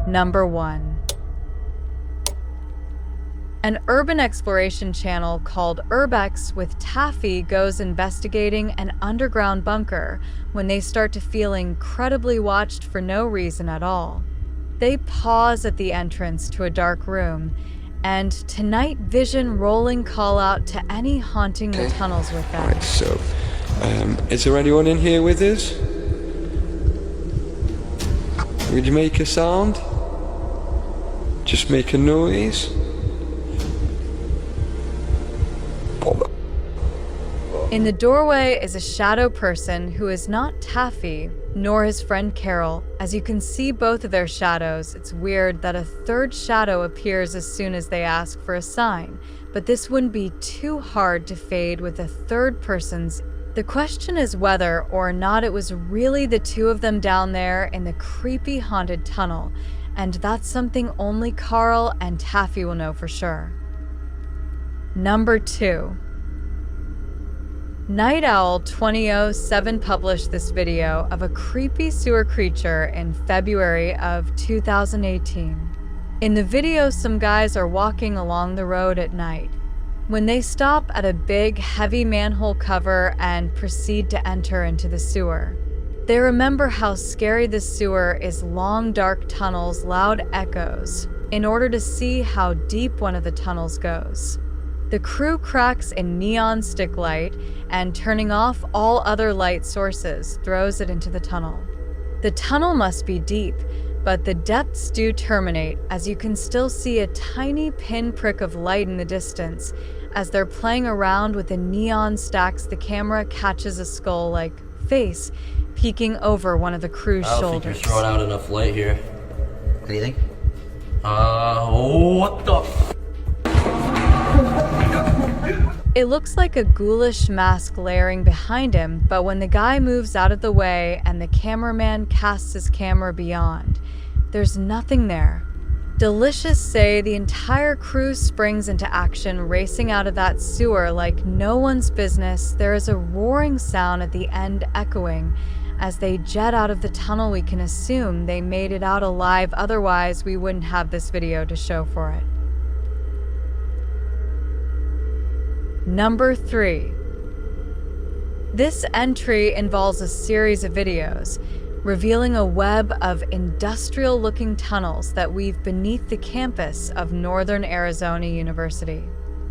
Number 1. An urban exploration channel called Urbex with Taffy goes investigating an underground bunker when they start to feel incredibly watched for no reason at all. They pause at the entrance to a dark room, and tonight vision rolling call out to any haunting the tunnels with them. Right, so, is there anyone in here with us? Would you make a sound? Just make a noise? In the doorway is a shadow person who is not Taffy, nor his friend Carol. As you can see both of their shadows, it's weird that a third shadow appears as soon as they ask for a sign, but this wouldn't be too hard to fade with a third person's. The question is whether or not it was really the two of them down there in the creepy haunted tunnel, and that's something only Carl and Taffy will know for sure. Number 2. Night Owl 2007 published this video of a creepy sewer creature in February of 2018. In the video, some guys are walking along the road at night when they stop at a big, heavy manhole cover and proceed to enter into the sewer. They remember how scary the sewer is: long, dark tunnels, loud echoes, in order to see how deep one of the tunnels goes. The crew cracks a neon stick light and, turning off all other light sources, throws it into the tunnel. The tunnel must be deep, but the depths do terminate, as you can still see a tiny pinprick of light in the distance. As they're playing around with the neon stacks, the camera catches a skull-like face peeking over one of the crew's shoulders. I don't think you're throwing out enough light here. What do you think? What the? It looks like a ghoulish mask layering behind him, but when the guy moves out of the way and the cameraman casts his camera beyond, there's nothing there. Delicious say the entire crew springs into action, racing out of that sewer like no one's business. There is a roaring sound at the end echoing. As they jet out of the tunnel, we can assume they made it out alive, otherwise we wouldn't have this video to show for it. Number 3. This entry involves a series of videos revealing a web of industrial-looking tunnels that weave beneath the campus of Northern Arizona University.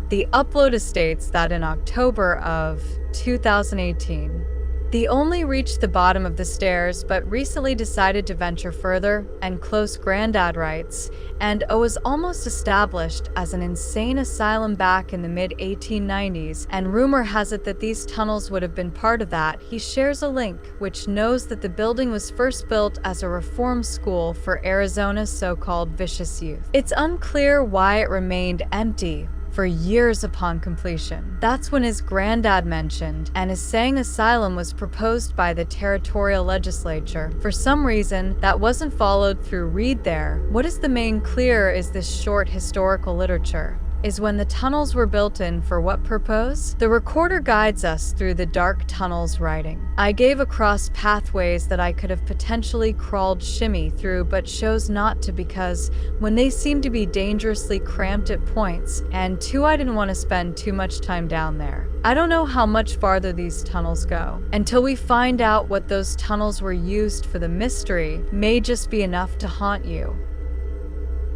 The upload states that in October of 2018, they only reached the bottom of the stairs, but recently decided to venture further, and close Granddad writes, and was almost established as an insane asylum back in the mid-1890s, and rumor has it that these tunnels would have been part of that. He shares a link which knows that the building was first built as a reform school for Arizona's so-called vicious youth. It's unclear why it remained empty for years upon completion. That's when his granddad mentioned and is saying asylum was proposed by the territorial legislature. For some reason, that wasn't followed through. Read there. What is the main clear is this short historical literature. Is when the tunnels were built in for what purpose? The recorder guides us through the dark tunnels writing. I gave across pathways that I could have potentially crawled shimmy through, but chose not to because when they seemed to be dangerously cramped at points, and 2, I didn't want to spend too much time down there. I don't know how much farther these tunnels go. Until we find out what those tunnels were used for, the mystery may just be enough to haunt you.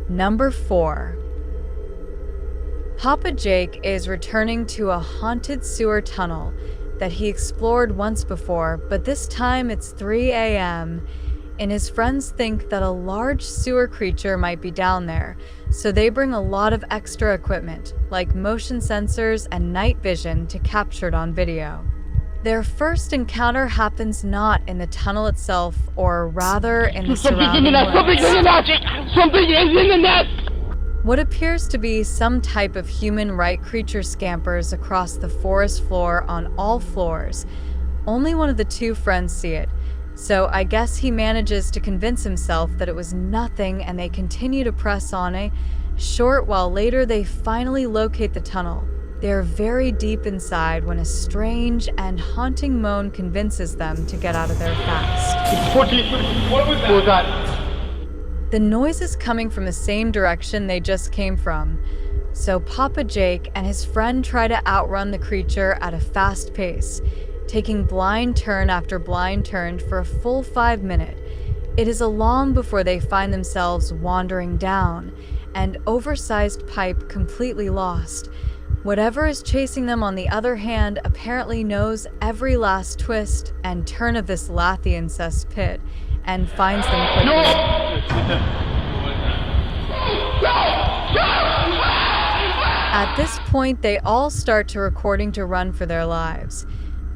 Number 4. Papa Jake is returning to a haunted sewer tunnel that he explored once before, but this time it's 3 a.m. and his friends think that a large sewer creature might be down there, so they bring a lot of extra equipment, like motion sensors and night vision, to capture it on video. Their first encounter happens not in the tunnel itself, or rather in the surrounding woods. Something is in the net! What appears to be some type of human-right creature scampers across the forest floor on all floors. Only one of the 2 friends see it, so I guess he manages to convince himself that it was nothing, and they continue to press on. A short while later, they finally locate the tunnel. They are very deep inside when a strange and haunting moan convinces them to get out of there fast. What was that? The noise is coming from the same direction they just came from, so Papa Jake and his friend try to outrun the creature at a fast pace, taking blind turn after blind turn for a full 5 minutes. It is long before they find themselves wandering down, an oversized pipe completely lost. Whatever is chasing them, on the other hand, apparently knows every last twist and turn of this Lathian cesspit and finds them quickly. At this point, they all start to recording to run for their lives.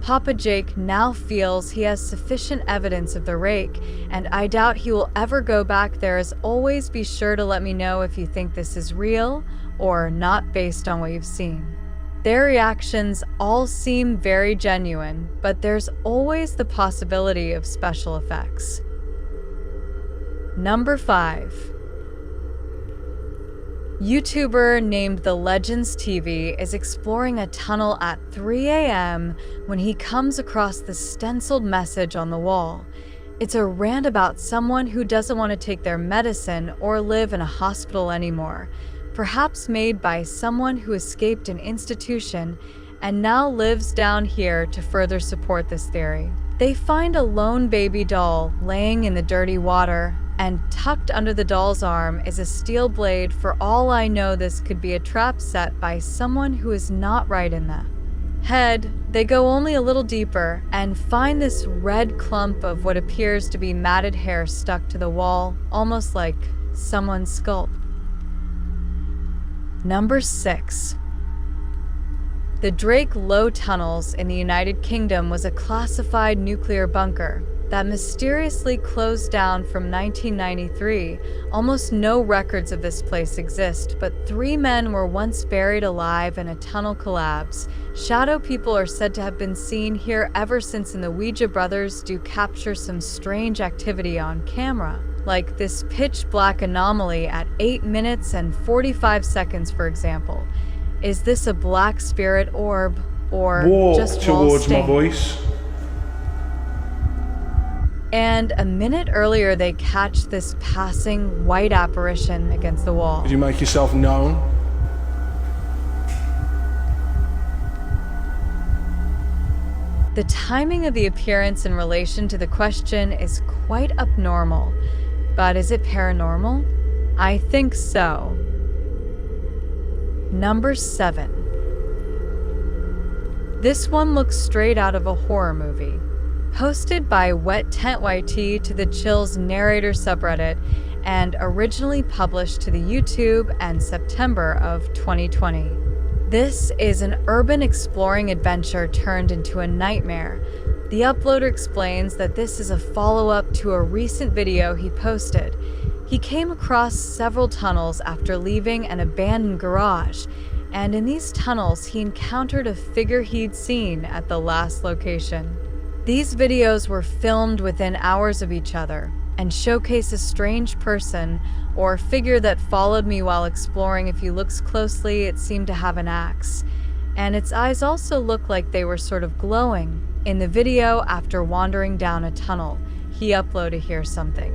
Papa Jake now feels he has sufficient evidence of the rake, and I doubt he will ever go back there. As always, be sure to let me know if you think this is real or not based on what you've seen. Their reactions all seem very genuine, but there's always the possibility of special effects. Number 5. YouTuber named The Legends TV is exploring a tunnel at 3 a.m. when he comes across the stenciled message on the wall. It's a rant about someone who doesn't want to take their medicine or live in a hospital anymore, perhaps made by someone who escaped an institution and now lives down here to further support this theory. They find a lone baby doll laying in the dirty water, and tucked under the doll's arm is a steel blade. For all I know, this could be a trap set by someone who is not right in the head. They go only a little deeper and find this red clump of what appears to be matted hair stuck to the wall, almost like someone's sculpt. Number 6. The Drake Low Tunnels in the United Kingdom was a classified nuclear bunker that mysteriously closed down from 1993. Almost no records of this place exist, but 3 men were once buried alive in a tunnel collapse. Shadow people are said to have been seen here ever since, and the Ouija brothers do capture some strange activity on camera, like this pitch black anomaly at 8 minutes and 45 seconds, for example. Is this a black spirit orb, or just wall towards stain? my voice. And a minute earlier, they catch this passing white apparition against the wall. Could you make yourself known? The timing of the appearance in relation to the question is quite abnormal. But is it paranormal? I think so. Number 7. This one looks straight out of a horror movie. Posted by WetTentYT to the Chills Narrator subreddit and originally published to the YouTube in September of 2020. This is an urban exploring adventure turned into a nightmare. The uploader explains that this is a follow-up to a recent video he posted. He came across several tunnels after leaving an abandoned garage, and in these tunnels he encountered a figure he'd seen at the last location. These videos were filmed within hours of each other and showcase a strange person or figure that followed me while exploring. If you look closely, it seemed to have an axe, and its eyes also looked like they were sort of glowing. In the video, after wandering down a tunnel, he uploaded here something.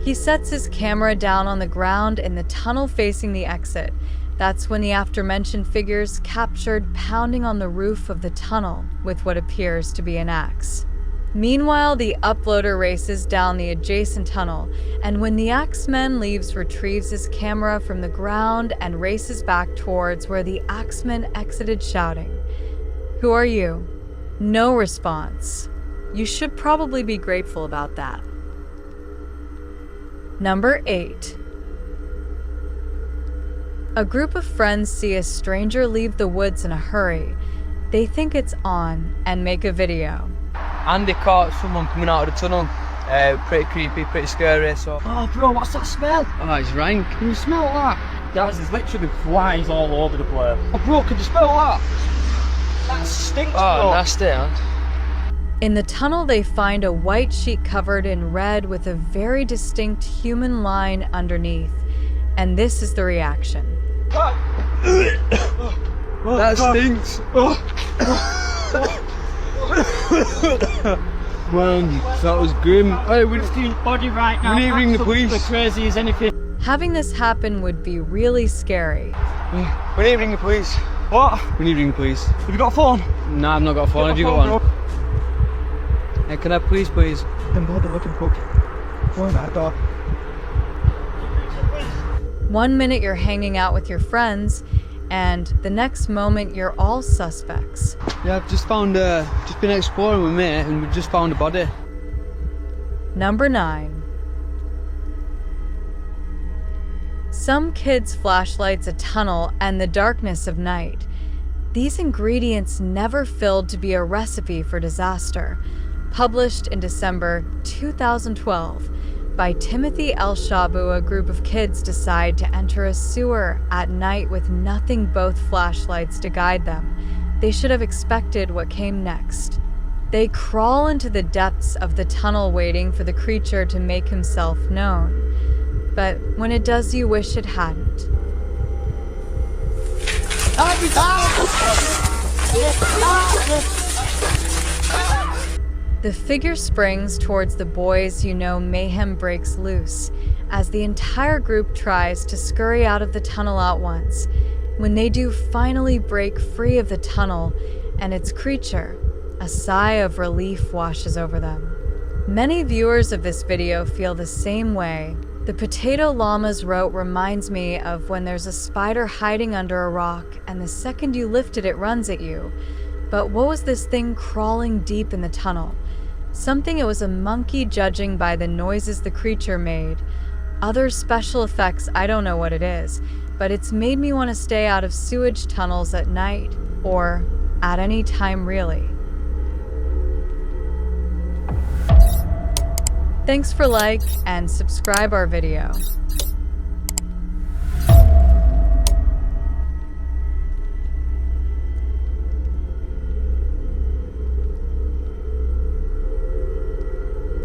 He sets his camera down on the ground in the tunnel facing the exit. That's when the aforementioned figures captured pounding on the roof of the tunnel with what appears to be an axe. Meanwhile, the uploader races down the adjacent tunnel, and when the axeman leaves, retrieves his camera from the ground and races back towards where the axeman exited, shouting, "Who are you?" No response. You should probably be grateful about that. Number 8. A group of friends see a stranger leave the woods in a hurry. They think it's on and make a video. Andy caught someone coming out of the tunnel. Pretty creepy, pretty scary. So. Oh, bro, what's that smell? Oh, it's rank. Can you smell that? Guys, there's literally flies all over the place. Oh, bro, can you smell that? That stinks, Oh, bro. nasty, huh? In the tunnel, they find a white sheet covered in red with a very distinct human line underneath. And this is the reaction. That stinks. Man, that was grim. Hey, we Body right now. need to ring the police. Absolutely crazy as anything. Having this happen would be really scary. We need to ring the police. What? We need to ring the police. Have you got a phone? Nah, I've not got a phone. Have you got one? Hey, can I have police, please? Then board the looking book. Go in that door. 1 minute you're hanging out with your friends, and the next moment you're all suspects. Yeah, I've just been exploring with mate, and we just found a body. Number 9. Some kids' flashlights a tunnel and the darkness of night. These ingredients never failed to be a recipe for disaster. Published in December 2012 by Timothy L. Shabu, a group of kids decide to enter a sewer at night with nothing but flashlights to guide them. They should have expected what came next. They crawl into the depths of the tunnel waiting for the creature to make himself known. But when it does, you wish it hadn't. The figure springs towards the boys. You know mayhem breaks loose as the entire group tries to scurry out of the tunnel at once. When they do finally break free of the tunnel and its creature, a sigh of relief washes over them. Many viewers of this video feel the same way. The Potato Llama's rote reminds me of when there's a spider hiding under a rock and the second you lift it, it runs at you. But what was this thing crawling deep in the tunnel? Something it was a monkey, judging by the noises the creature made. Other special effects, I don't know what it is, but it's made me want to stay out of sewage tunnels at night, or at any time really. Thanks for like and subscribe our video.